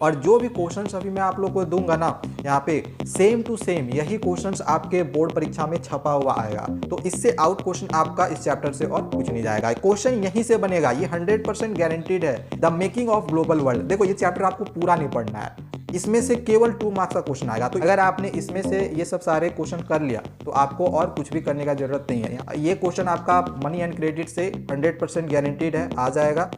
और जो भी क्वेश्चंस अभी मैं आप लोग को दूंगा ना यहाँ पे सेम टू सेम यही क्वेश्चंस आपके बोर्ड परीक्षा में छपा हुआ आएगा। तो इससे आउट क्वेश्चन आपका इस चैप्टर से और कुछ नहीं जाएगा, क्वेश्चन यहीं से बनेगा, ये 100% गारंटीड है। The making of global world, देखो ये चैप्टर आपको पूरा नहीं पढ़ना है, इसमें से केवल 2 मार्क्स का क्वेश्चन आएगा। तो अगर आपने इसमें से ये सब सारे क्वेश्चन कर लिया तो आपको और कुछ भी करने का जरूरत नहीं है। ये क्वेश्चन आपका मनी एंड क्रेडिट से 100% गारंटीड है, आ जाएगा।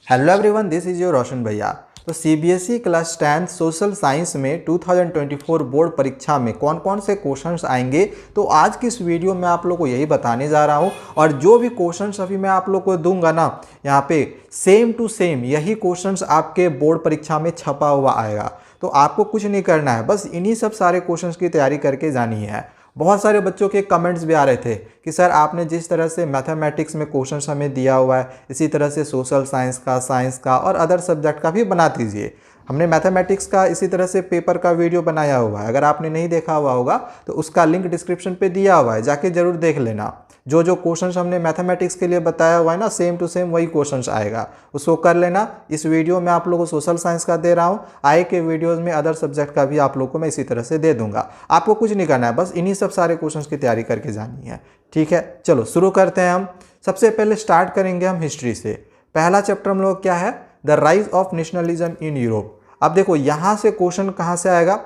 Hello everyone, this is your Roshan भैया। तो सीबीएसई क्लास 10 सोशल साइंस में 2024 बोर्ड परीक्षा में कौन कौन से क्वेश्चंस आएंगे, तो आज की इस वीडियो में आप लोग को यही बताने जा रहा हूं। और जो भी क्वेश्चंस अभी मैं आप लोग को दूंगा ना यहाँ पे सेम टू सेम यही क्वेश्चंस आपके बोर्ड परीक्षा में छपा हुआ आएगा। तो आपको कुछ नहीं करना है, बस इन्हीं सब सारे क्वेश्चंस की तैयारी करके जानी है। बहुत सारे बच्चों के कमेंट्स भी आ रहे थे कि सर आपने जिस तरह से मैथमेटिक्स में क्वेश्चंस हमें दिया हुआ है, इसी तरह से सोशल साइंस का और अदर सब्जेक्ट का भी बना दीजिए। हमने मैथमेटिक्स का इसी तरह से पेपर का वीडियो बनाया हुआ है, अगर आपने नहीं देखा हुआ होगा तो उसका लिंक डिस्क्रिप्शन पे दिया हुआ है, जाके जरूर देख लेना। जो जो क्वेश्चंस हमने मैथमेटिक्स के लिए बताया हुआ है ना, सेम टू सेम वही क्वेश्चंस आएगा, उसको कर लेना। इस वीडियो में आप लोगों को सोशल साइंस का दे रहा हूँ, आए के वीडियोस में अदर सब्जेक्ट का भी आप लोग को मैं इसी तरह से दे दूंगा। आपको कुछ नहीं करना है, बस इन्हीं सब सारे क्वेश्चंस की तैयारी करके जानी है, ठीक है। चलो शुरू करते हैं हम। सबसे पहले स्टार्ट करेंगे हम हिस्ट्री से। पहला चैप्टर हम लोग क्या है, the rise of nationalism in Europe. अब देखो यहाँ से क्वेश्चन कहाँ से आएगा,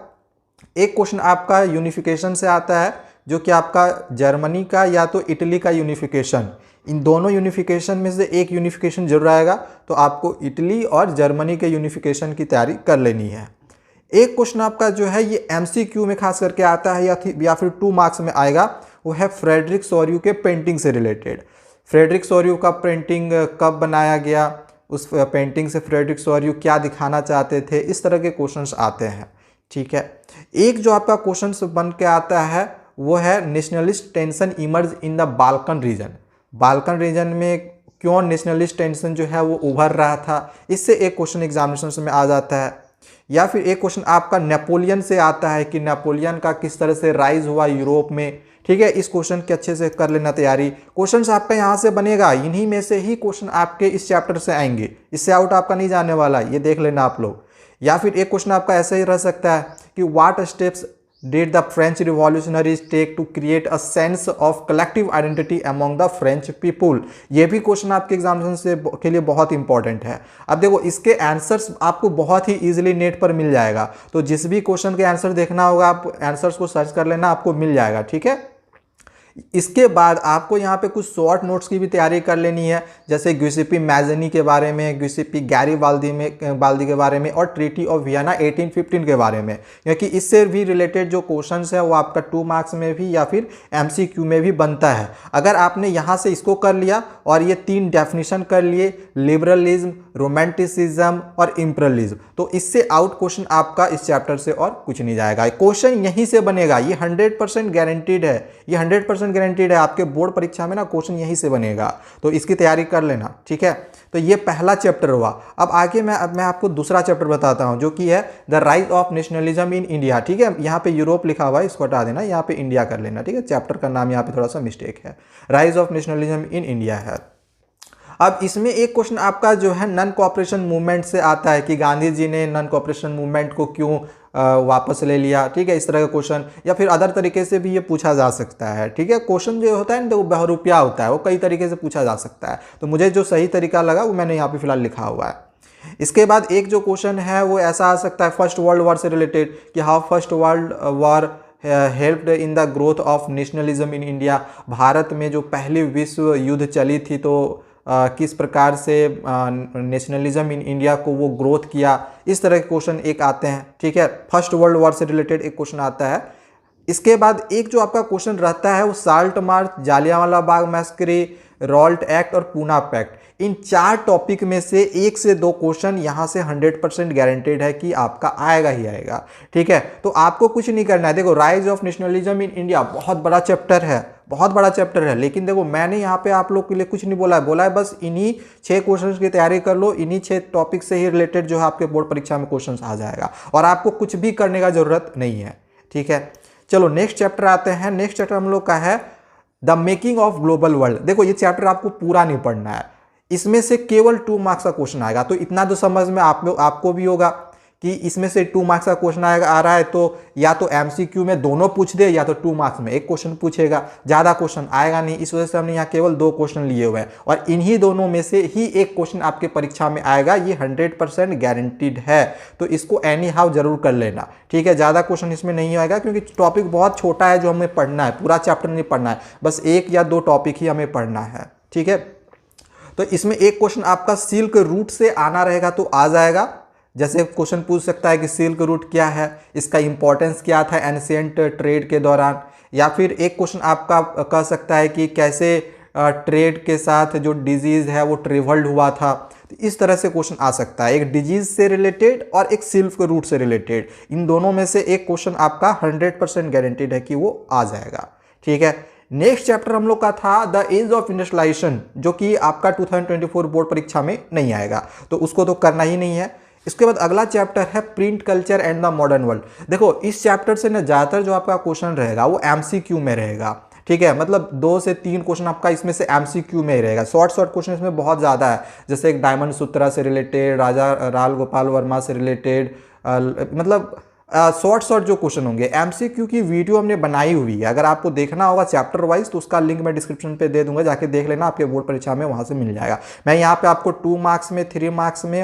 एक क्वेश्चन आपका यूनिफिकेशन से आता है, जो कि आपका जर्मनी का या तो इटली का यूनिफिकेशन, इन दोनों यूनिफिकेशन में से एक यूनिफिकेशन जरूर आएगा। तो आपको इटली और जर्मनी के यूनिफिकेशन की तैयारी कर लेनी है। एक क्वेश्चन आपका जो है ये एमसीक्यू में खास करके आता है या फिर 2 मार्क्स में आएगा, वो है फ्रेडरिक सोर्यू के पेंटिंग से रिलेटेड। फ्रेडरिक सोर्यू का पेंटिंग कब बनाया गया, उस पेंटिंग से फ्रेडरिक सोर्यू क्या दिखाना चाहते थे, इस तरह के क्वेश्चंस आते हैं, ठीक है। एक जो आपका क्वेश्चन बन के आता है वो है nationalist tension emerge in the Balkan reason. Balkan reason में क्यों नेशनलिस्ट टेंशन जो है वो उभर रहा था, इससे एक क्वेश्चन एग्जामिनेशन में आ जाता है। या फिर एक क्वेश्चन आपका नेपोलियन से आता है कि नेपोलियन का किस तरह से राइज हुआ यूरोप में, ठीक है। इस क्वेश्चन के अच्छे से कर लेना तैयारी। क्वेश्चंस आपका यहाँ से बनेगा, इन्हीं में से ही क्वेश्चन आपके इस चैप्टर से आएंगे, इससे आउट आपका नहीं जाने वाला, ये देख लेना आप लोग। या फिर एक क्वेश्चन आपका ऐसा ही रह सकता है कि what steps did the French revolutionaries take to create a sense of collective identity among the French people। ये भी क्वेश्चन आपके एग्जामिनेशन से के लिए बहुत इंपॉर्टेंट है। अब देखो इसके आंसर्स आपको बहुत ही इजीली नेट पर मिल जाएगा, तो जिस भी क्वेश्चन के आंसर देखना होगा आप आंसर्स को सर्च कर लेना, आपको मिल जाएगा, ठीक है। इसके बाद आपको यहाँ पे कुछ शॉर्ट नोट्स की भी तैयारी कर लेनी है, जैसे ग्यूसिपी मैजनी के बारे में, ग्यूसिपी बाल्दी के बारे में और ट्रीटी ऑफ वियना 1815 के बारे में, क्योंकि इससे भी रिलेटेड जो क्वेश्चंस है वो आपका 2 मार्क्स में भी या फिर एमसीक्यू में भी बनता है। अगर आपने यहाँ से इसको कर लिया और ये 3 डेफिनेशन कर लिए, लिबरलिज्म, रोमांटिसिज्म और इंपीरियलिज्म, तो इससे आउट क्वेश्चन आपका इस चैप्टर से और कुछ नहीं जाएगा, क्वेश्चन यहीं से बनेगा, ये 100% गारंटीड है, ये 100% गारंटीड है। आपके बोर्ड परीक्षा में ना क्वेश्चन यहीं से बनेगा, तो इसकी तैयारी कर लेना, ठीक है। तो ये पहला चैप्टर हुआ। अब आगे मैं आपको दूसरा चैप्टर बताता हूं, जो कि है the rise of nationalism in India, ठीक है। यहाँ पे यूरोप लिखा हुआ है, इसको हटा देना, यहाँ पे इंडिया कर लेना, ठीक है। चैप्टर का नाम यहाँ पे थोड़ा सा मिस्टेक है, rise of nationalism in India है। अब इसमें एक क्वेश्चन आपका जो है नॉन कोऑपरेशन मूवमेंट से आता है कि गांधी जी ने नॉन कोऑपरेशन मूवमेंट को क्यों वापस ले लिया, ठीक है, इस तरह का क्वेश्चन। या फिर अदर तरीके से भी ये पूछा जा सकता है, ठीक है। क्वेश्चन जो होता है ना वो बहुरूपिया होता है, वो कई तरीके से पूछा जा सकता है, तो मुझे जो सही तरीका लगा वो मैंने यहाँ पे फिलहाल लिखा हुआ है। इसके बाद एक जो क्वेश्चन है वो ऐसा आ सकता है फर्स्ट वर्ल्ड वॉर से रिलेटेड कि how first world war helped in the growth of nationalism in India. Bharat में जो पहली विश्व युद्ध चली थी तो किस प्रकार से नेशनलिज्म इन इंडिया को वो ग्रोथ किया, इस तरह के क्वेश्चन एक आते हैं, ठीक है। फर्स्ट वर्ल्ड वॉर से रिलेटेड एक क्वेश्चन आता है। इसके बाद एक जो आपका क्वेश्चन रहता है वो salt march, Jallianwala Bagh मैस्करी, Raoult act और पूना पैक्ट, इन 4 टॉपिक में से 1 से 2 क्वेश्चन यहाँ से 100% गारंटेड है कि आपका आएगा ही आएगा, ठीक है। तो आपको कुछ नहीं करना है। देखो rise of nationalism in India बहुत बड़ा चैप्टर है, बहुत बड़ा चैप्टर है, लेकिन देखो मैंने यहाँ पे आप लोग के लिए कुछ नहीं बोला है बस इन्हीं 6 क्वेश्चंस की तैयारी कर लो, इन्हीं 6 टॉपिक से ही रिलेटेड जो है आपके बोर्ड परीक्षा में क्वेश्चंस आ जाएगा और आपको कुछ भी करने का जरूरत नहीं है, ठीक है। चलो नेक्स्ट चैप्टर आते हैं। नेक्स्ट चैप्टर हम लोग का है the making of global world. देखो ये चैप्टर आपको पूरा नहीं पढ़ना है, इसमें से केवल 2 मार्क्स का क्वेश्चन आएगा, तो इतना तो समझ में आपको भी होगा कि इसमें से 2 मार्क्स का क्वेश्चन आ रहा है तो या तो एमसीक्यू में दोनों पूछ दे या तो 2 मार्क्स में एक क्वेश्चन पूछेगा, ज़्यादा क्वेश्चन आएगा नहीं। इस वजह से हमने यहाँ केवल 2 क्वेश्चन लिए हुए हैं और इन्हीं दोनों में से ही एक क्वेश्चन आपके परीक्षा में आएगा, ये 100% गारंटीड है। तो इसको एनी हाउ जरूर कर लेना, ठीक है। ज़्यादा क्वेश्चन इसमें नहीं आएगा क्योंकि टॉपिक बहुत छोटा है जो हमें पढ़ना है, पूरा चैप्टर नहीं पढ़ना है, बस 1 या 2 टॉपिक ही हमें पढ़ना है, ठीक है। तो इसमें एक क्वेश्चन आपका सिल्क रूट से आना रहेगा तो आ जाएगा। जैसे क्वेश्चन पूछ सकता है कि सिल्क रूट क्या है, इसका इंपॉर्टेंस क्या था एंशिएंट ट्रेड के दौरान, या फिर एक क्वेश्चन आपका कह सकता है कि कैसे ट्रेड के साथ जो डिजीज़ है वो ट्रेवल्ड हुआ था। तो इस तरह से क्वेश्चन आ सकता है, एक डिजीज से रिलेटेड और एक सिल्क रूट से रिलेटेड, इन दोनों में से एक क्वेश्चन आपका 100% गारंटीड है कि वो आ जाएगा, ठीक है। नेक्स्ट चैप्टर हम लोग का था द एज ऑफ इंडस्ट्रियलाइजेशन, जो कि आपका 2024 बोर्ड परीक्षा में नहीं आएगा, तो उसको तो करना ही नहीं है। इसके बाद अगला चैप्टर है print culture and the modern world. देखो इस चैप्टर से ना ज़्यादातर जो आपका क्वेश्चन रहेगा वो एमसीक्यू में रहेगा, ठीक है। मतलब 2 से 3 क्वेश्चन आपका इसमें से एमसीक्यू में ही रहेगा। शॉर्ट क्वेश्चन इसमें बहुत ज़्यादा है, जैसे एक डायमंड सूत्रा से रिलेटेड, राजा राल गोपाल वर्मा से रिलेटेड, मतलब शॉर्ट जो क्वेश्चन होंगे। एमसीक्यू की वीडियो हमने बनाई हुई है, अगर आपको देखना होगा चैप्टर वाइज तो उसका लिंक मैं डिस्क्रिप्शन पे दे दूंगा, जाके देख लेना, आपके बोर्ड परीक्षा में वहां से मिल जाएगा। मैं यहाँ पे आपको 2 मार्क्स में, 3 मार्क्स में,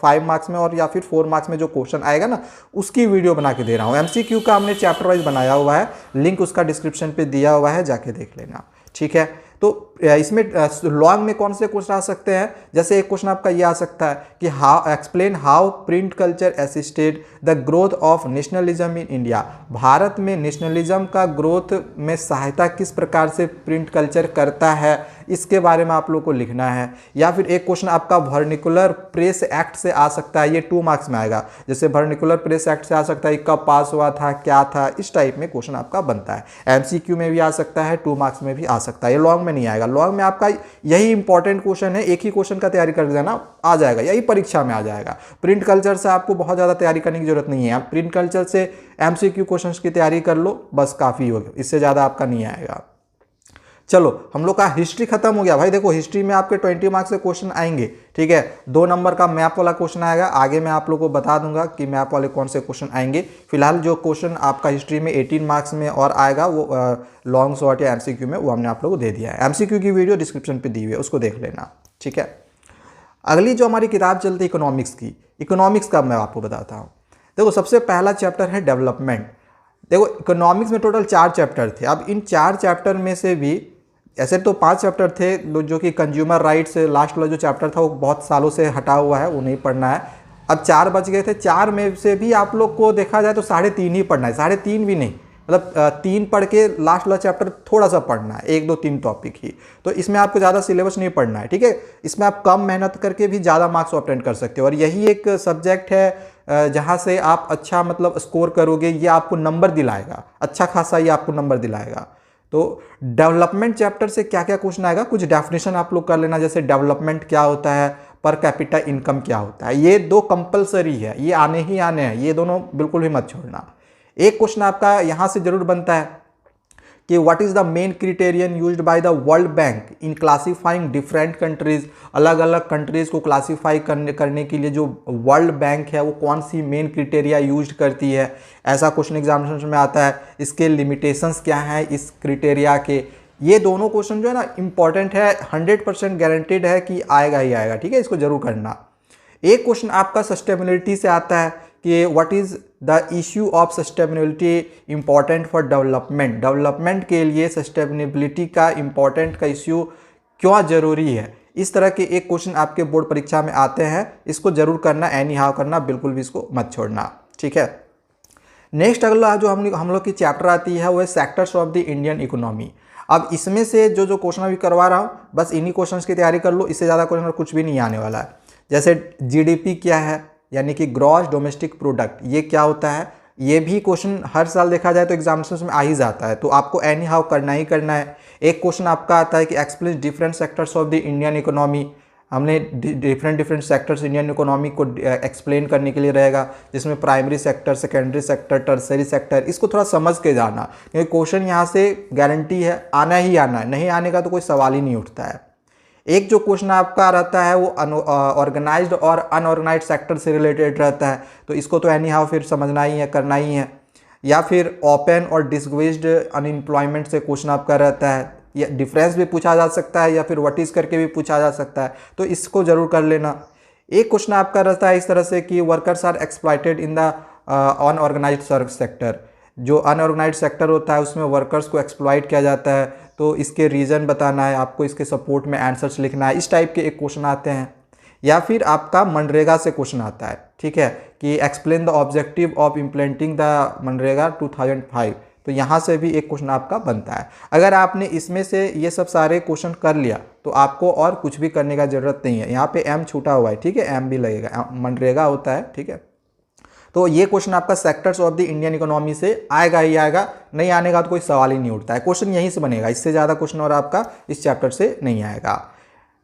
5 मार्क्स में और या फिर 4 मार्क्स में जो क्वेश्चन आएगा ना उसकी वीडियो बना के दे रहा हूँ। एमसीक्यू का हमने चैप्टर वाइज बनाया हुआ है, लिंक उसका डिस्क्रिप्शन पे दिया हुआ है, जाके देख लेना, ठीक है। तो इसमें लॉन्ग में कौन से क्वेश्चन आ सकते हैं, जैसे एक क्वेश्चन आपका ये आ सकता है कि how explain how print culture assisted the growth of nationalism in India. Bharat में नेशनलिज्म का ग्रोथ में सहायता किस प्रकार से प्रिंट कल्चर करता है, इसके बारे में आप लोग को लिखना है। या फिर एक क्वेश्चन आपका वर्निकुलर प्रेस एक्ट से आ सकता है, ये 2 मार्क्स में आएगा। जैसे वर्निकुलर प्रेस एक्ट से आ सकता है, कब पास हुआ था, क्या था, इस टाइप में क्वेश्चन आपका बनता है। एमसीक्यू में भी आ सकता है, 2 मार्क्स में भी आ सकता है, ये लॉन्ग में नहीं आएगा। लॉन्ग में आपका यही इंपॉर्टेंट क्वेश्चन है, एक ही क्वेश्चन का तैयारी कर देना, आ जाएगा, यही परीक्षा में आ जाएगा। प्रिंट कल्चर से आपको बहुत ज़्यादा तैयारी करने की जरूरत नहीं है, आप प्रिंट कल्चर से एमसीक्यू क्वेश्चंस की तैयारी कर लो, बस काफ़ी होगा, इससे ज़्यादा आपका नहीं आएगा। चलो हम लोग का हिस्ट्री खत्म हो गया भाई। देखो हिस्ट्री में आपके 20 मार्क्स के क्वेश्चन आएंगे, ठीक है। 2 नंबर का मैप वाला क्वेश्चन आएगा, आगे मैं आप लोगों को बता दूंगा कि मैप वाले कौन से क्वेश्चन आएंगे। फिलहाल जो क्वेश्चन आपका हिस्ट्री में 18 मार्क्स में और आएगा वो लॉन्ग शॉर्ट या एमसीक्यू में, वो हमने आप लोगों को दे दिया है। एमसीक्यू की वीडियो डिस्क्रिप्शन पे दी हुई है, उसको देख लेना, ठीक है। अगली जो हमारी किताब चलती है इकोनॉमिक्स की, इकोनॉमिक्स का मैं आपको बताता हूँ। देखो सबसे पहला चैप्टर है डेवलपमेंट। देखो इकोनॉमिक्स में टोटल 4 चैप्टर थे। अब इन 4 चैप्टर में से भी, ऐसे तो 5 चैप्टर थे, जो कि कंज्यूमर राइट्स लास्ट वाला जो चैप्टर था वो बहुत सालों से हटा हुआ है, वो नहीं पढ़ना है। अब 4 बच गए थे, 4 में से भी आप लोग को देखा जाए तो 3.5 ही पढ़ना है, 3.5 भी नहीं, मतलब 3 पढ़ के लास्ट वाला चैप्टर थोड़ा सा पढ़ना है, 1, 2, 3 टॉपिक ही। तो इसमें आपको ज़्यादा सिलेबस नहीं पढ़ना है, ठीक है। इसमें आप कम मेहनत करके भी ज़्यादा मार्क्स ऑब्टेन कर सकते हो, और यही एक सब्जेक्ट है जहाँ से आप अच्छा मतलब स्कोर करोगे, ये आपको नंबर दिलाएगा, अच्छा खासा ये आपको नंबर दिलाएगा। तो डेवलपमेंट चैप्टर से क्या क्या क्वेश्चन आएगा, कुछ डेफिनेशन आप लोग कर लेना, जैसे डेवलपमेंट क्या होता है, पर कैपिटा इनकम क्या होता है। ये 2 कंपलसरी है, ये आने ही आने हैं, ये दोनों बिल्कुल भी मत छोड़ना। एक क्वेश्चन आपका यहाँ से जरूर बनता है कि what is the main criterion used by the world bank in classifying different countries. अलग अलग कंट्रीज को क्लासीफाई करने के लिए जो वर्ल्ड बैंक है वो कौन सी मेन क्रिटेरिया यूज करती है, ऐसा क्वेश्चन एग्जामिनेशन में आता है। इसके लिमिटेशंस क्या है इस क्रिटेरिया के, ये दोनों क्वेश्चन जो है ना इंपॉर्टेंट है, 100% गारंटेड है कि आएगा ही आएगा, ठीक है, इसको जरूर करना। एक क्वेश्चन आपका सस्टेनेबिलिटी से आता है कि what is the issue of sustainability important for development. Development के लिए सस्टेनेबिलिटी का इंपॉर्टेंट का इश्यू क्यों जरूरी है। इस तरह के एक क्वेश्चन आपके बोर्ड परीक्षा में आते हैं, इसको जरूर करना, एनी हाउ करना, बिल्कुल भी इसको मत छोड़ना, ठीक है। नेक्स्ट अगला जो हम लोग की चैप्टर आती है वो है sectors of the Indian economy. अब इसमें से जो क्वेश्चन अभी करवा रहा हूँ, बस इन्हीं क्वेश्चंस की तैयारी कर लो, इससे ज़्यादा क्वेश्चन कुछ भी नहीं आने वाला है। जैसे जीडीपी क्या है, यानी कि ग्रॉस डोमेस्टिक प्रोडक्ट, ये क्या होता है, ये भी क्वेश्चन हर साल देखा जाए तो एग्जामिनेशन में आ ही जाता है, तो आपको एनी हाउ करना ही करना है। एक क्वेश्चन आपका आता है कि explain different sectors of the Indian economy. हमने डिफरेंट सेक्टर्स इंडियन इकोनॉमी को एक्सप्लेन करने के लिए रहेगा, जिसमें primary sector, secondary sector, tertiary sector, इसको थोड़ा समझ के जाना, क्योंकि क्वेश्चन यहाँ से गारंटी है आना ही आना है, नहीं आने का तो कोई सवाल ही नहीं उठता है। एक जो क्वेश्चन आपका रहता है वो ऑर्गेनाइज्ड और अनऑर्गेनाइज्ड सेक्टर से रिलेटेड रहता है, तो इसको तो एनी हाउ फिर समझना ही है, करना ही है। या फिर ओपन और डिस्ग्वेज्ड अनएम्प्लॉयमेंट से क्वेश्चन आपका रहता है, या डिफरेंस भी पूछा जा सकता है, या फिर व्हाट इज करके भी पूछा जा सकता है, तो इसको जरूर कर लेना। एक क्वेश्चन आपका रहता है इस तरह से कि workers are exploited in the unorganised sector. जो अनऑर्गेनाइज्ड सेक्टर होता है उसमें वर्कर्स को एक्सप्लॉइट किया जाता है, तो इसके रीज़न बताना है आपको, इसके सपोर्ट में आंसर्स लिखना है, इस टाइप के एक क्वेश्चन आते हैं। या फिर आपका मनरेगा से क्वेश्चन आता है, ठीक है, कि explain the objective of implementing the MNREGA 2005, तो यहाँ से भी एक क्वेश्चन आपका बनता है। अगर आपने इसमें से ये सब सारे क्वेश्चन कर लिया तो आपको और कुछ भी करने का ज़रूरत नहीं है। यहाँ पे एम छूटा हुआ है, ठीक है, एम भी लगेगा, मनरेगा होता है, ठीक है। तो ये क्वेश्चन आपका sectors of the Indian economy से आएगा ही आएगा, नहीं आने का तो कोई सवाल ही नहीं उठता है, क्वेश्चन यहीं से बनेगा, इससे ज़्यादा क्वेश्चन और आपका इस चैप्टर से नहीं आएगा।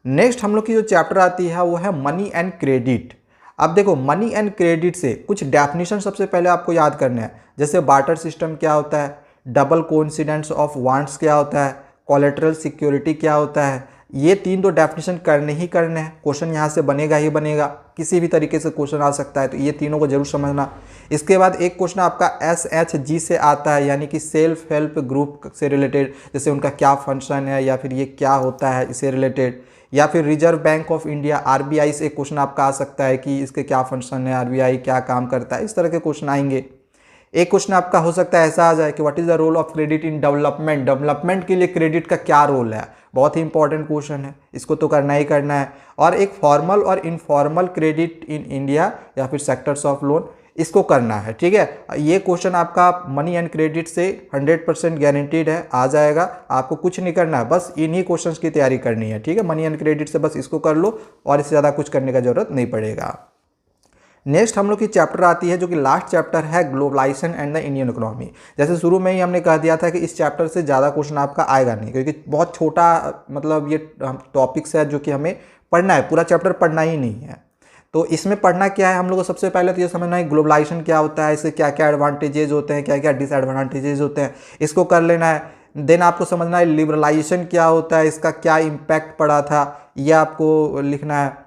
नेक्स्ट हम लोग की जो चैप्टर आती है वो है मनी एंड क्रेडिट। अब देखो मनी एंड क्रेडिट से कुछ डेफिनेशन सबसे पहले आपको याद करना है, जैसे बार्टर सिस्टम क्या होता है, डबल कोइंसिडेंस ऑफ वांट्स क्या होता है, कोलेटरल सिक्योरिटी क्या होता है, ये तीन तो डेफिनेशन करने ही करने हैं, क्वेश्चन यहाँ से बनेगा ही बनेगा, किसी भी तरीके से क्वेश्चन आ सकता है, तो ये तीनों को जरूर समझना। इसके बाद एक क्वेश्चन आपका SHG से आता है, यानी कि सेल्फ हेल्प ग्रुप से रिलेटेड, जैसे उनका क्या फंक्शन है या फिर ये क्या होता है इससे रिलेटेड। या फिर reserve bank of India RBI से क्वेश्चन आपका आ सकता है कि इसके क्या फंक्शन है, RBI क्या काम करता है, इस तरह के क्वेश्चन आएंगे। एक क्वेश्चन आपका हो सकता है ऐसा आ जाए कि what is the role of credit in development, development के लिए क्रेडिट का क्या रोल है, बहुत ही इंपॉर्टेंट क्वेश्चन है, इसको तो करना ही करना है। और एक फॉर्मल और इनफॉर्मल क्रेडिट इन इंडिया या फिर सेक्टर्स ऑफ लोन, इसको करना है, ठीक है। ये क्वेश्चन आपका मनी एंड क्रेडिट से 100% गारंटीड है, आ जाएगा, आपको कुछ नहीं करना है, बस इन्हीं क्वेश्चंस की तैयारी करनी है, ठीक है। मनी एंड क्रेडिट से बस इसको कर लो और इससे ज़्यादा कुछ करने का जरूरत नहीं पड़ेगा। नेक्स्ट हम लोग की चैप्टर आती है जो कि लास्ट चैप्टर है, globalisation and the Indian economy. जैसे शुरू में ही हमने कह दिया था कि इस चैप्टर से ज़्यादा क्वेश्चन आपका आएगा नहीं, क्योंकि बहुत छोटा मतलब ये टॉपिक्स है जो कि हमें पढ़ना है, पूरा चैप्टर पढ़ना ही नहीं है। तो इसमें पढ़ना क्या है हम लोग को, सबसे पहले तो ये समझना है ग्लोबलाइजेशन क्या होता है, इससे क्या क्या एडवांटेजेस होते हैं, क्या क्या डिसएडवांटेजेस होते हैं, इसको कर लेना है। देन आपको समझना है लिबरलाइजेशन क्या होता है, इसका क्या इम्पैक्ट पड़ा था, ये आपको लिखना है।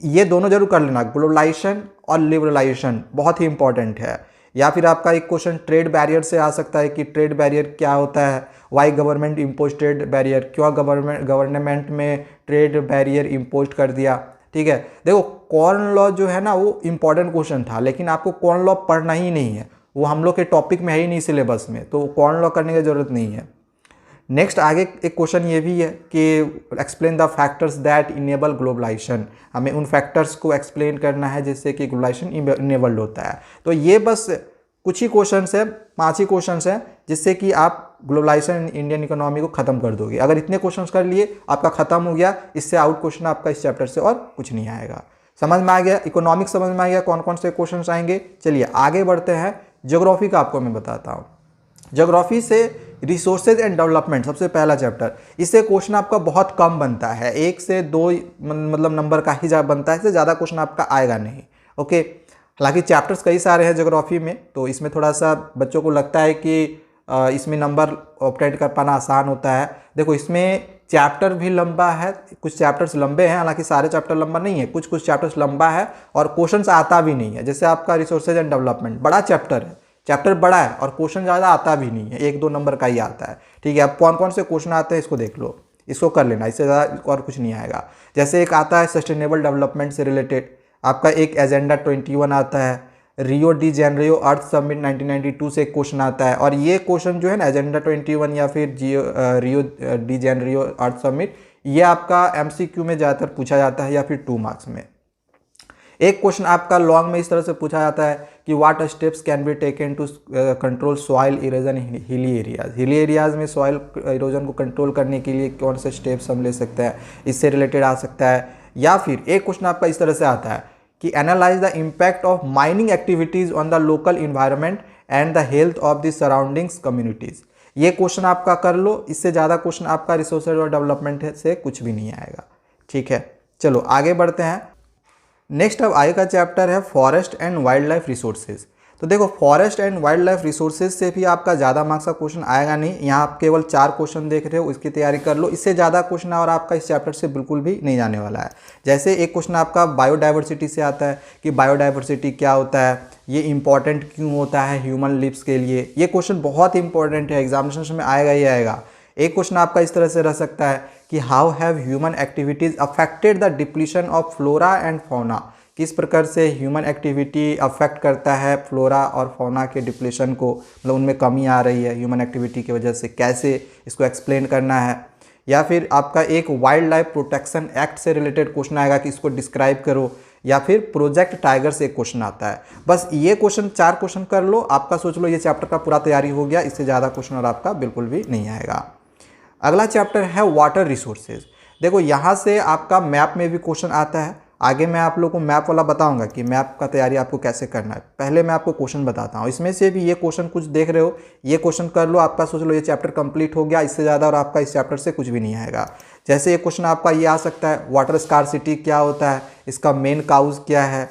ये दोनों जरूर कर लेना, ग्लोबलाइजेशन और लिबरलाइजेशन बहुत ही इंपॉर्टेंट है। या फिर आपका एक क्वेश्चन ट्रेड बैरियर से आ सकता है कि ट्रेड बैरियर क्या होता है, why government impose trade barrier, क्यों गवर्नमेंट में ट्रेड बैरियर इम्पोज कर दिया, ठीक है। देखो कॉर्न लॉ जो है ना वो इंपॉर्टेंट क्वेश्चन था, लेकिन आपको कॉर्न लॉ पढ़ना ही नहीं है, वो हम लोग के टॉपिक में है ही नहीं सिलेबस में, तो कॉर्न लॉ करने की जरूरत नहीं है। नेक्स्ट आगे एक क्वेश्चन ये भी है कि explain the factors that enable globalisation, हमें उन फैक्टर्स को एक्सप्लेन करना है जिससे कि ग्लोबलाइजेशन इनेबल्ड होता है। तो ये बस कुछ ही क्वेश्चंस है, 5 ही क्वेश्चंस हैं जिससे कि आप ग्लोबलाइजेशन इंडियन इकोनॉमी को खत्म कर दोगे। अगर इतने क्वेश्चंस कर लिए आपका खत्म हो गया, इससे आउट क्वेश्चन आपका इस चैप्टर से और कुछ नहीं आएगा। समझ में आ गया, इकोनॉमिक्स समझ में आ गया कौन कौन से क्वेश्चन आएंगे। चलिए आगे बढ़ते हैं, ज्योग्राफी का आपको मैं बताता हूँ। ज्योग्राफी से रिसोर्सेज एंड डेवलपमेंट सबसे पहला चैप्टर, इससे क्वेश्चन आपका बहुत कम बनता है, 1 से 2 मतलब नंबर का ही बनता है, इससे ज़्यादा क्वेश्चन आपका आएगा नहीं, ओके। हालांकि चैप्टर्स कई सारे हैं ज्योग्राफी में, तो इसमें थोड़ा सा बच्चों को लगता है कि इसमें नंबर ऑब्टेन कर पाना आसान होता है। देखो इसमें चैप्टर भी लंबा है, कुछ चैप्टर्स लंबे हैं, हालांकि सारे चैप्टर लंबा नहीं है, कुछ कुछ चैप्टर्स लंबा है और क्वेश्चंस आता भी नहीं है। जैसे आपका रिसोर्सेज एंड डेवलपमेंट बड़ा चैप्टर है, चैप्टर बड़ा है और क्वेश्चन ज़्यादा आता भी नहीं है, 1-2 नंबर का ही आता है, ठीक है। अब कौन कौन से क्वेश्चन आते हैं इसको देख लो, इसको कर लेना, इससे ज़्यादा और कुछ नहीं आएगा। जैसे एक आता है सस्टेनेबल डेवलपमेंट से रिलेटेड, आपका एक एजेंडा 21 आता है, रियो डी जेनरियो अर्थ समिट 1992 से एक क्वेश्चन आता है। और ये क्वेश्चन जो है ना एजेंडा 21 या फिर रियो डी जेनरियो अर्थ समिट, ये आपका MCQ में ज़्यादातर पूछा जाता है या फिर 2 मार्क्स में। एक क्वेश्चन आपका लॉन्ग में इस तरह से पूछा जाता है कि what steps can be taken to control soil erosion in hilly areas, hilly areas में सॉइल इरोजन को कंट्रोल करने के लिए कौन से स्टेप्स हम ले सकते हैं, इससे रिलेटेड आ सकता है। या फिर एक क्वेश्चन आपका इस तरह से आता है कि analyse the impact of mining activities on the local environment and the health of the surroundings communities. ये क्वेश्चन आपका कर लो, इससे ज़्यादा क्वेश्चन आपका रिसोर्सेज और डेवलपमेंट से कुछ भी नहीं आएगा, ठीक है। चलो आगे बढ़ते हैं। नेक्स्ट अब आगे का चैप्टर है forest and wild life resources. तो देखो forest and wild life resources से भी आपका ज़्यादा मार्क्स का क्वेश्चन आएगा नहीं। यहाँ आप केवल 4 क्वेश्चन देख रहे हो, इसकी तैयारी कर लो, इससे ज़्यादा क्वेश्चन और आपका इस चैप्टर से बिल्कुल भी नहीं जाने वाला है। जैसे एक क्वेश्चन आपका बायोडाइवर्सिटी से आता है कि बायोडाइवर्सिटी क्या होता है, ये इंपॉर्टेंट क्यों होता है ह्यूमन लिव्स के लिए। ये क्वेश्चन बहुत इंपॉर्टेंट है, एग्जामिनेशन में आएगा ही आएगा। एक क्वेश्चन आपका इस तरह से रह सकता है कि how have human activities affected the depletion of flora and fauna. किस प्रकार से ह्यूमन एक्टिविटी अफेक्ट करता है फ्लोरा और फौना के डिप्लीशन को, मतलब उनमें कमी आ रही है ह्यूमन एक्टिविटी की वजह से, कैसे इसको एक्सप्लेन करना है। या फिर आपका एक वाइल्ड लाइफ प्रोटेक्शन एक्ट से रिलेटेड क्वेश्चन आएगा कि इसको डिस्क्राइब करो। या फिर प्रोजेक्ट टाइगर से एक क्वेश्चन आता है। बस ये क्वेश्चन 4 क्वेश्चन कर लो, आपका सोच लो ये चैप्टर का पूरा तैयारी हो गया। इससे ज़्यादा क्वेश्चन और आपका बिल्कुल भी नहीं आएगा। अगला चैप्टर है वाटर रिसोर्सेज। देखो यहाँ से आपका मैप में भी क्वेश्चन आता है। आगे मैं आप लोग को मैप वाला बताऊंगा कि मैप का तैयारी आपको कैसे करना है। पहले मैं आपको क्वेश्चन बताता हूँ, इसमें से भी ये क्वेश्चन कुछ देख रहे हो, ये क्वेश्चन कर लो, आपका सोच लो ये चैप्टर कंप्लीट हो गया। इससे ज़्यादा और आपका इस चैप्टर से कुछ भी नहीं आएगा। जैसे एक क्वेश्चन आपका ये आ सकता है, वाटर स्कार्सिटी क्या होता है, इसका मेन काउज क्या है।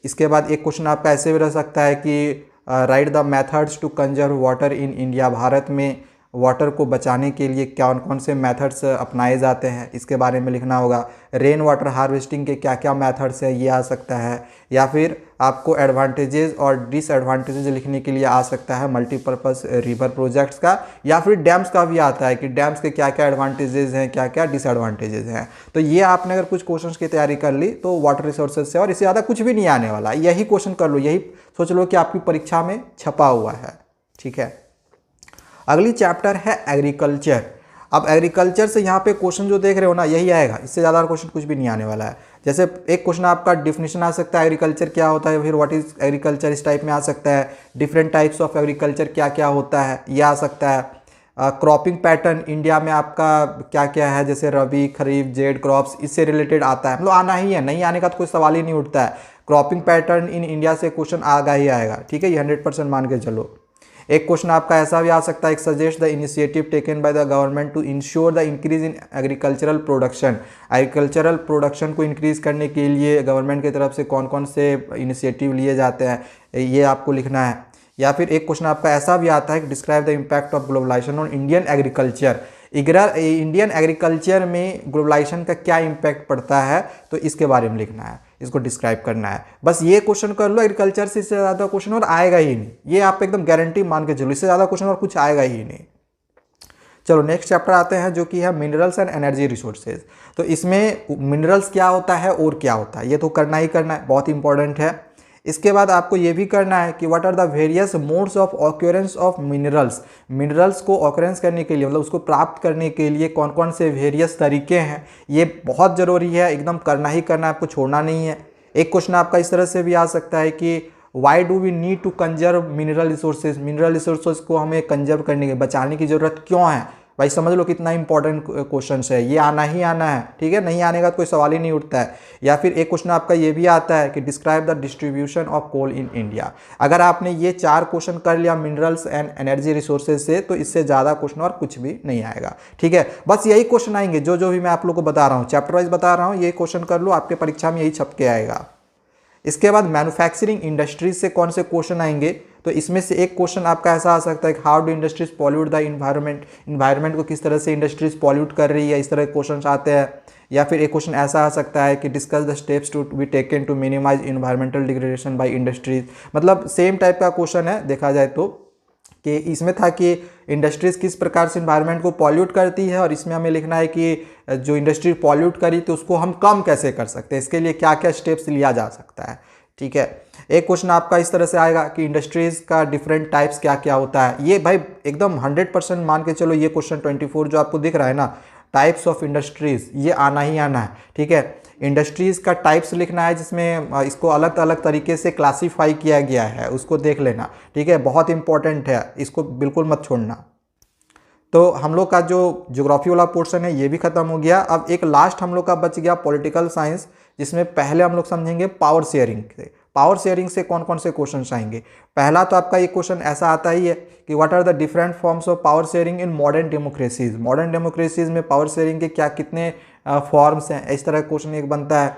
इसके बाद एक क्वेश्चन आपका ऐसे भी रह सकता है कि write the methods to conserve water in India. Bharat में वाटर को बचाने के लिए कौन कौन से मेथड्स अपनाए जाते हैं, इसके बारे में लिखना होगा। रेन वाटर हार्वेस्टिंग के क्या क्या मेथड्स हैं, ये आ सकता है। या फिर आपको एडवांटेजेस और डिसएडवांटेजेस लिखने के लिए आ सकता है मल्टीपर्पज़ रिवर प्रोजेक्ट्स का। या फिर डैम्स का भी आता है कि डैम्स के क्या क्या एडवांटेजेस हैं, क्या क्या डिसएडवांटेजेस हैं। तो ये आपने अगर कुछ क्वेश्चंस की तैयारी कर ली तो वाटर रिसोर्सेज से, और इससे ज़्यादा कुछ भी नहीं आने वाला, यही क्वेश्चन कर लो, यही सोच लो कि आपकी परीक्षा में छपा हुआ है। ठीक है, अगली चैप्टर है एग्रीकल्चर। अब एग्रीकल्चर से यहाँ पे क्वेश्चन जो देख रहे हो ना, यही आएगा, इससे ज़्यादा क्वेश्चन कुछ भी नहीं आने वाला है। जैसे एक क्वेश्चन आपका डिफिनेशन आ सकता है एग्रीकल्चर क्या होता है, फिर व्हाट इज एग्रीकल्चर, इस टाइप में आ सकता है। डिफरेंट टाइप्स ऑफ एग्रीकल्चर क्या क्या होता है, ये आ सकता है। क्रॉपिंग पैटर्न इंडिया में आपका क्या क्या है, जैसे रबी, खरीफ, जेड क्रॉप्स, इससे रिलेटेड आता है। मतलब आना ही है, नहीं आने का तो कोई सवाल ही नहीं उठता है। क्रॉपिंग पैटर्न इन इंडिया से क्वेश्चन आगा ही आएगा। ठीक है, ये 100% मान के चलो। एक क्वेश्चन आपका ऐसा भी आ सकता है, suggest the initiative taken by the government to ensure the increase in agricultural production. Agricultural production को इंक्रीज करने के लिए गवर्नमेंट की तरफ से कौन कौन से इनिशिएटिव लिए जाते हैं, ये आपको लिखना है। या फिर एक क्वेश्चन आपका ऐसा भी आता है कि describe the impact of globalisation on Indian agriculture. Indian agriculture में ग्लोबलाइजेशन का क्या इम्पैक्ट पड़ता है, तो इसके बारे में लिखना है, इसको डिस्क्राइब करना है। बस ये क्वेश्चन कर लो, एग्रीकल्चर से इससे ज़्यादा क्वेश्चन और आएगा ही नहीं, ये आप एकदम गारंटी मान के चलो, इससे ज़्यादा क्वेश्चन और कुछ आएगा ही नहीं। चलो नेक्स्ट चैप्टर आते हैं जो कि है मिनरल्स एंड एनर्जी रिसोर्सेज। तो इसमें मिनरल्स क्या होता है और क्या होता है, ये तो करना ही करना है, बहुत इंपॉर्टेंट है। इसके बाद आपको ये भी करना है कि what are the various modes of occurrence of minerals. Minerals को ऑक्यूरेंस करने के लिए, मतलब उसको प्राप्त करने के लिए कौन कौन से वेरियस तरीके हैं, ये बहुत ज़रूरी है, एकदम करना ही करना है, आपको छोड़ना नहीं है। एक क्वेश्चन आपका इस तरह से भी आ सकता है कि why do we need to conserve mineral resources. Mineral resources को हमें कंजर्व करने के, बचाने की ज़रूरत क्यों है भाई, समझ लो कितना इंपॉर्टेंट क्वेश्चन है, ये आना ही आना है। ठीक है, नहीं आने का तो कोई सवाल ही नहीं उठता है। या फिर एक क्वेश्चन आपका ये भी आता है कि describe the distribution of coal in India. अगर आपने ये 4 क्वेश्चन कर लिया मिनरल्स एंड एनर्जी रिसोर्सेज से, तो इससे ज़्यादा क्वेश्चन और कुछ भी नहीं आएगा। ठीक है, बस यही क्वेश्चन आएंगे जो भी मैं आप लोग को बता रहा हूँ, चैप्टर वाइज बता रहा हूँ, ये क्वेश्चन कर लो, आपके परीक्षा में यही छप के आएगा। इसके बाद मैन्युफैक्चरिंग इंडस्ट्रीज से कौन से क्वेश्चन आएंगे, तो इसमें से एक क्वेश्चन आपका ऐसा आ सकता है कि how do industries pollute the environment. Environment को किस तरह से इंडस्ट्रीज पॉल्यूट कर रही है, इस तरह के क्वेश्चन आते हैं। या फिर एक क्वेश्चन ऐसा आ सकता है कि discuss the steps to be taken to minimise environmental degradation by industries. मतलब सेम टाइप का क्वेश्चन है देखा जाए तो, कि इसमें था कि इंडस्ट्रीज किस प्रकार से इन्वायरमेंट को पॉल्यूट करती है, और इसमें हमें लिखना है कि जो इंडस्ट्री पॉल्यूट करी तो उसको हम कम कैसे कर सकते हैं, इसके लिए क्या क्या स्टेप्स लिया जा सकता है। ठीक है, एक क्वेश्चन आपका इस तरह से आएगा कि इंडस्ट्रीज का डिफरेंट टाइप्स क्या क्या होता है। ये भाई एकदम 100% मान के चलो, ये क्वेश्चन 24 जो आपको दिख रहा है ना, टाइप्स ऑफ इंडस्ट्रीज, ये आना ही आना है। ठीक है, इंडस्ट्रीज का टाइप्स लिखना है जिसमें इसको अलग अलग तरीके से क्लासीफाई किया गया है, उसको देख लेना। ठीक है, बहुत इंपॉर्टेंट है, इसको बिल्कुल मत छोड़ना। तो हम लोग का जो ज्योग्राफी वाला पोर्शन है ये भी खत्म हो गया। अब एक लास्ट हम लोग का बच गया पॉलिटिकल साइंस, जिसमें पहले हम लोग समझेंगे पावर शेयरिंग से। पावर शेयरिंग से कौन कौन से क्वेश्चन आएंगे। पहला तो आपका एक क्वेश्चन ऐसा आता ही है कि what are the different forms of power sharing in modern democracies. Modern democracies में पावर शेयरिंग के क्या कितने फॉर्म्स हैं, इस तरह का क्वेश्चन एक बनता है।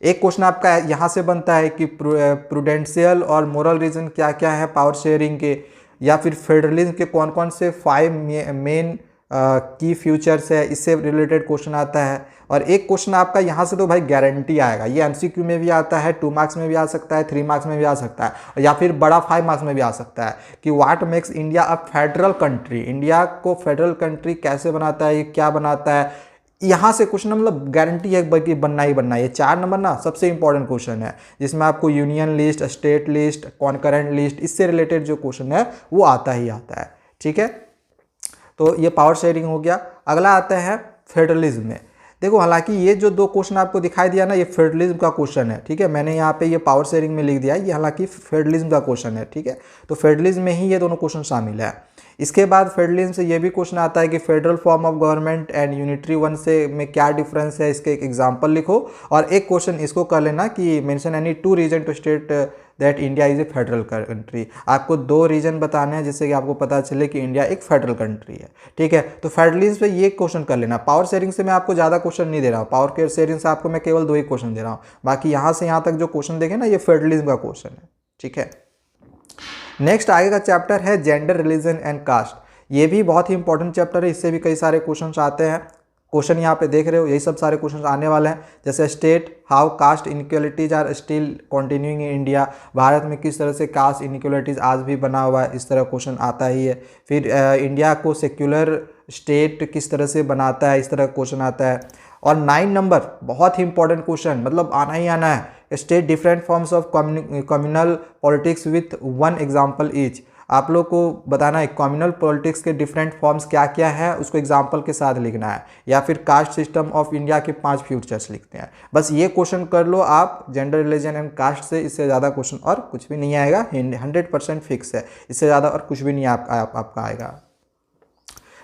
एक क्वेश्चन आपका यहाँ से बनता है कि प्रूडेंशियल और मोरल रीजन क्या क्या है पावर शेयरिंग के, या फिर फेडरलिज्म के कौन कौन से 5 मेन की फ्यूचर्स है, इससे रिलेटेड क्वेश्चन आता है। और एक क्वेश्चन आपका यहाँ से तो भाई गारंटी आएगा, ये एमसीक्यू में भी आता है, 2 मार्क्स में भी आ सकता है, 3 मार्क्स में भी आ सकता है, या फिर बड़ा 5 मार्क्स में भी आ सकता है कि what makes India a federal country, India को फेडरल कंट्री कैसे बनाता है, ये क्या बनाता है। यहाँ से क्वेश्चन मतलब गारंटी है कि बनना ही बनना है। ये 4 नंबर ना सबसे इंपॉर्टेंट क्वेश्चन है, जिसमें आपको union list, state list, concurrent list, इससे रिलेटेड जो क्वेश्चन है वो आता ही आता है। ठीक है, तो ये पावर शेयरिंग हो गया। अगला आता है फेडरलिज्म में। देखो हालांकि ये जो 2 क्वेश्चन आपको दिखाई दिया ना, ये फेडरलिज्म का क्वेश्चन है। ठीक है, मैंने यहाँ पे ये पावर शेयरिंग में लिख दिया है, ये हालांकि फेडरलिज्म का क्वेश्चन है। ठीक है, तो फेडरलिज्म में ही ये दोनों क्वेश्चन शामिल है। इसके बाद फेडरलिज्म से ये भी क्वेश्चन आता है कि federal form of government and unitary one से में क्या डिफरेंस है, इसके एक एग्जांपल लिखो। और एक क्वेश्चन इसको कर लेना कि mention any 2 reason to state that India is a federal country. आपको 2 रीजन बताने हैं जिससे कि आपको पता चले कि इंडिया एक फेडरल कंट्री है। ठीक है, तो फेडरलिज्म पे ये क्वेश्चन कर लेना। पावर शेयरिंग से मैं आपको ज़्यादा क्वेश्चन नहीं दे रहा हूँ, पावर शेयरिंग से आपको मैं केवल 2 ही क्वेश्चन दे रहा हूँ, बाकी यहाँ से यहाँ तक जो क्वेश्चन देखे ना ये फेडरलिज्म का क्वेश्चन है। ठीक है, नेक्स्ट आगे का चैप्टर है जेंडर, रिलीजन एंड कास्ट। ये भी बहुत ही इंपॉर्टेंट चैप्टर है, इससे भी कई सारे क्वेश्चंस आते हैं। क्वेश्चन यहाँ पे देख रहे हो, यही सब सारे क्वेश्चंस आने वाले हैं। जैसे state how caste inequalities are still continuing in India, Bharat में किस तरह से कास्ट इनइक्वालिटीज आज भी बना हुआ है, इस तरह क्वेश्चन आता ही है। फिर इंडिया को सेक्युलर स्टेट किस तरह से बनाता है, इस तरह क्वेश्चन आता है। और 9 नंबर बहुत ही इंपॉर्टेंट क्वेश्चन, मतलब आना ही आना है, state different forms of communal politics with 1 example each. आप लोग को बताना है कम्युनल पॉलिटिक्स के डिफरेंट फॉर्म्स क्या क्या है, उसको एग्जाम्पल के साथ लिखना है। या फिर कास्ट सिस्टम ऑफ इंडिया के 5 फ्यूचर्स लिखते हैं। बस ये क्वेश्चन कर लो आप जेंडर, रिलीजन एंड कास्ट से, इससे ज़्यादा क्वेश्चन और कुछ भी नहीं आएगा, 100% फिक्स है, इससे ज़्यादा और कुछ भी नहीं आपका आएगा।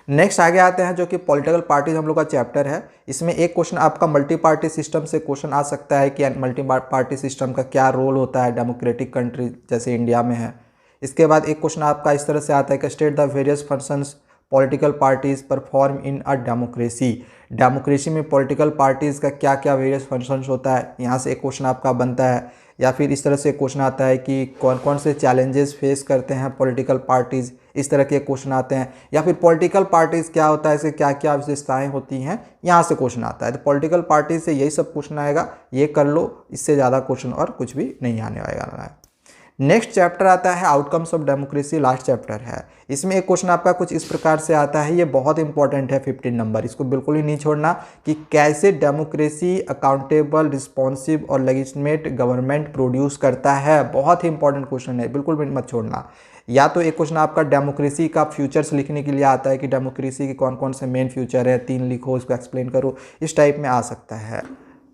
नेक्स्ट आगे आते हैं जो कि पॉलिटिकल पार्टीज हम लोग का चैप्टर है। इसमें एक क्वेश्चन आपका मल्टी पार्टी सिस्टम से क्वेश्चन आ सकता है कि मल्टी पार्टी सिस्टम का क्या रोल होता है डेमोक्रेटिक कंट्री जैसे इंडिया में है। इसके बाद एक क्वेश्चन आपका इस तरह से आता है कि state the various functions political parties perform in a democracy. Democracy में पॉलिटिकल पार्टीज़ का क्या क्या वेरियस फंक्शंस होता है, यहाँ से एक क्वेश्चन आपका बनता है। या फिर इस तरह से क्वेश्चन आता है कि कौन कौन से चैलेंजेस फेस करते हैं पॉलिटिकल पार्टीज़, इस तरह के क्वेश्चन आते हैं। या फिर पॉलिटिकल पार्टीज़ क्या होता है, इससे क्या क्या विशेषताएं होती हैं, यहाँ से क्वेश्चन आता है। तो पॉलिटिकल पार्टी से यही सब क्वेश्चन आएगा, ये कर लो, इससे ज़्यादा क्वेश्चन और कुछ भी नहीं आने वाला है। नेक्स्ट चैप्टर आता है outcomes of democracy, last chapter है। इसमें एक क्वेश्चन आपका कुछ इस प्रकार से आता है, ये बहुत इंपॉर्टेंट है, 15 नंबर, इसको बिल्कुल ही नहीं छोड़ना कि कैसे डेमोक्रेसी अकाउंटेबल, रिस्पॉन्सिव और लेजिस्लेटिव गवर्नमेंट प्रोड्यूस करता है। बहुत ही इंपॉर्टेंट क्वेश्चन है, बिल्कुल भी मत छोड़ना। या तो एक क्वेश्चन आपका डेमोक्रेसी का फ्यूचर्स लिखने के लिए आता है कि डेमोक्रेसी के कौन कौन से मेन फ्यूचर है, 3 लिखो, इसको एक्सप्लेन करो, इस टाइप में आ सकता है।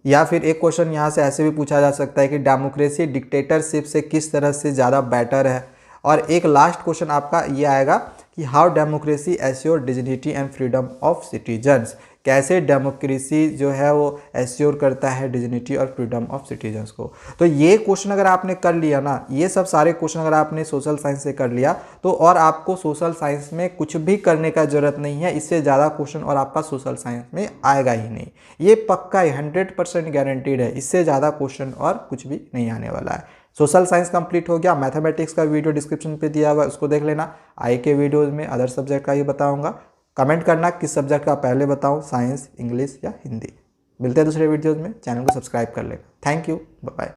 या फिर एक क्वेश्चन यहाँ से ऐसे भी पूछा जा सकता है कि डेमोक्रेसी डिक्टेटरशिप से किस तरह से ज़्यादा बेटर है। और एक लास्ट क्वेश्चन आपका ये आएगा कि how democracy assure dignity and freedom of citizens, कैसे डेमोक्रेसी जो है वो एश्योर करता है डिग्निटी और फ्रीडम ऑफ सिटीजन्स को। तो ये क्वेश्चन अगर आपने कर लिया ना, ये सब सारे क्वेश्चन अगर आपने सोशल साइंस से कर लिया तो और आपको सोशल साइंस में कुछ भी करने का ज़रूरत नहीं है, इससे ज़्यादा क्वेश्चन और आपका सोशल साइंस में आएगा ही नहीं। ये पक्का 100% गारंटीड है, इससे ज़्यादा क्वेश्चन और कुछ भी नहीं आने वाला है। सोशल साइंस कंप्लीट हो गया। मैथमेटिक्स का वीडियो डिस्क्रिप्शन पे दिया हुआ है, उसको देख लेना। आगे के वीडियोज़ में अदर सब्जेक्ट का ही बताऊँगा। कमेंट करना किस सब्जेक्ट का पहले बताऊँ, साइंस, इंग्लिश या हिंदी। मिलते हैं दूसरे वीडियोज़ में, चैनल को सब्सक्राइब कर लेना। Thank you, bye bye.